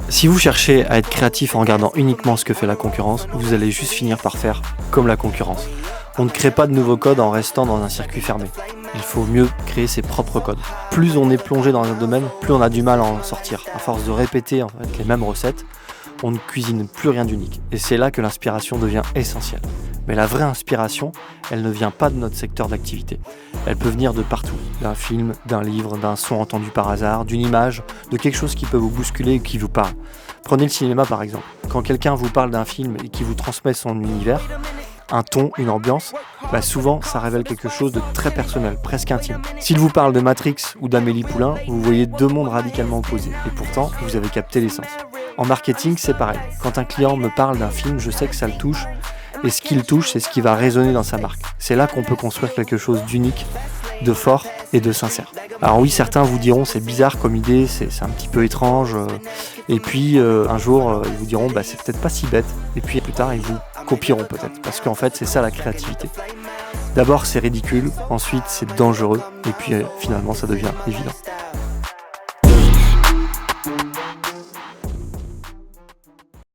Si vous cherchez à être créatif en regardant uniquement ce que fait la concurrence, vous allez juste finir par faire comme la concurrence. On ne crée pas de nouveaux codes en restant dans un circuit fermé. Il faut mieux créer ses propres codes. Plus on est plongé dans un domaine, plus on a du mal à en sortir. À force de répéter les mêmes recettes, on ne cuisine plus rien d'unique. Et c'est là que l'inspiration devient essentielle. Mais la vraie inspiration, elle ne vient pas de notre secteur d'activité. Elle peut venir de partout, d'un film, d'un livre, d'un son entendu par hasard, d'une image, de quelque chose qui peut vous bousculer et qui vous parle. Prenez le cinéma par exemple. Quand quelqu'un vous parle d'un film et qui vous transmet son univers, un ton, une ambiance, souvent ça révèle quelque chose de très personnel, presque intime. S'il vous parle de Matrix ou d'Amélie Poulain, vous voyez deux mondes radicalement opposés, et pourtant vous avez capté l'essence. En marketing, c'est pareil. Quand un client me parle d'un film, je sais que ça le touche, et ce qui le touche, c'est ce qui va résonner dans sa marque. C'est là qu'on peut construire quelque chose d'unique, de fort et de sincère. Alors oui, certains vous diront c'est bizarre comme idée, c'est un petit peu étrange, et puis un jour ils vous diront c'est peut-être pas si bête, et puis plus tard ils vous copieront peut-être, parce qu'en fait c'est ça la créativité. D'abord c'est ridicule, ensuite c'est dangereux, et puis finalement ça devient évident.